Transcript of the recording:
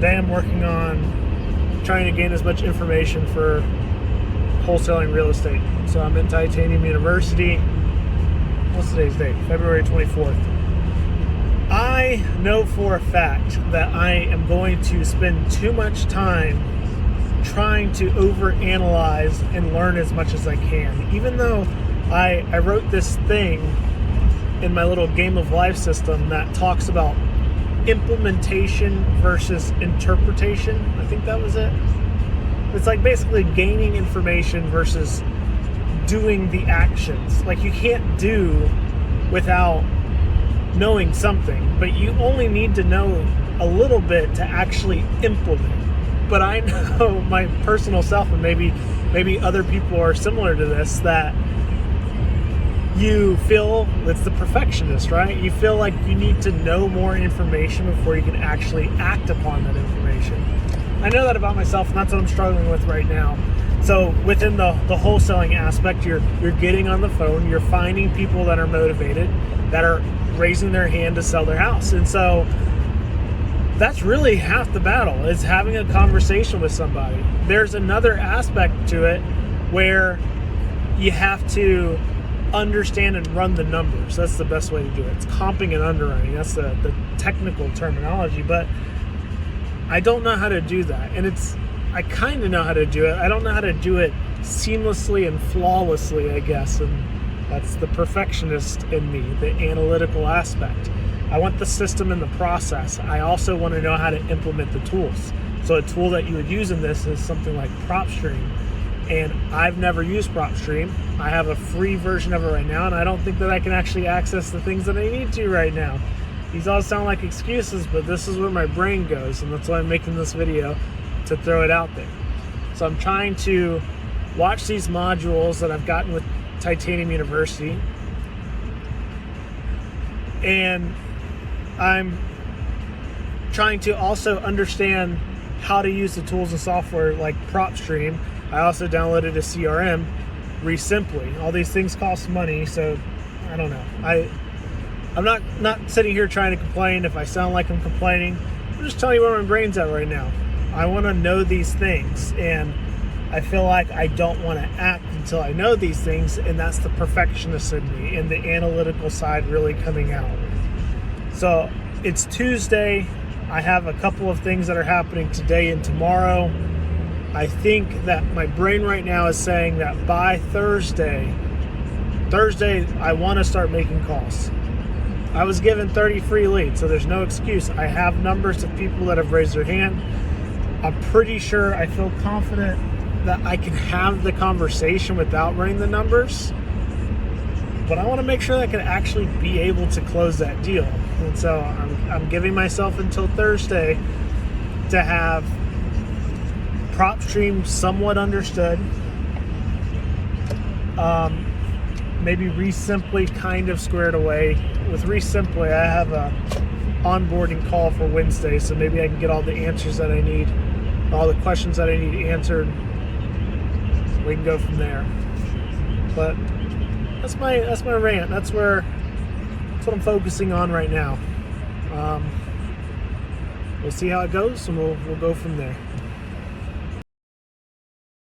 today I'm working on trying to gain as much information for wholesaling real estate. So I'm in Titanium University. What's today's date? February 24th. I know for a fact that I am going to spend too much time trying to overanalyze and learn as much as I can. Even though I wrote this thing in my little game of life system that talks about implementation versus interpretation. I think that was it. It's like basically gaining information versus doing the actions. Like you can't do without knowing something, but you only need to know a little bit to actually implement. But I know my personal self, and maybe other people are similar to this, that you feel, it's the perfectionist, right? You feel like you need to know more information before you can actually act upon that information. I know that about myself, and that's what I'm struggling with right now. So within the wholesaling aspect, you're getting on the phone, you're finding people that are motivated, that are raising their hand to sell their house. And so that's really half the battle, is having a conversation with somebody. There's another aspect to it where you have to understand and run the numbers. That's the best way to do it. It's comping and underwriting. That's the technical terminology, but I don't know how to do that. And I kind of know how to do it. I don't know how to do it seamlessly and flawlessly, I guess. And that's the perfectionist in me, the analytical aspect. I want the system and the process. I also want to know how to implement the tools. So a tool that you would use in this is something like PropStream. And I've never used PropStream. I have a free version of it right now, and I don't think that I can actually access the things that I need to right now. These all sound like excuses, but this is where my brain goes, and that's why I'm making this video, to throw it out there. So I'm trying to watch these modules that I've gotten with Titanium University, and I'm trying to also understand how to use the tools and software like PropStream. I also downloaded a CRM, Reimply. All these things cost money, so I don't know. I'm not sitting here trying to complain. If I sound like I'm complaining, I'm just telling you where my brain's at right now. I want to know these things, and I feel like I don't want to act until I know these things, and that's the perfectionist in me and the analytical side really coming out. So it's Tuesday. I have a couple of things that are happening today and tomorrow. I think that my brain right now is saying that by Thursday, I want to start making calls. I was given 30 free leads, so there's no excuse. I have numbers of people that have raised their hand. I'm pretty sure, I feel confident that I can have the conversation without running the numbers, but I want to make sure that I can actually be able to close that deal. And so I'm giving myself until Thursday to have PropStream somewhat understood. Maybe Reimply kind of squared away. With Reimply, I have a onboarding call for Wednesday, so maybe I can get all the answers that I need, all the questions that I need answered. We can go from there. But that's my rant. That's what I'm focusing on right now. We'll see how it goes, and we'll go from there.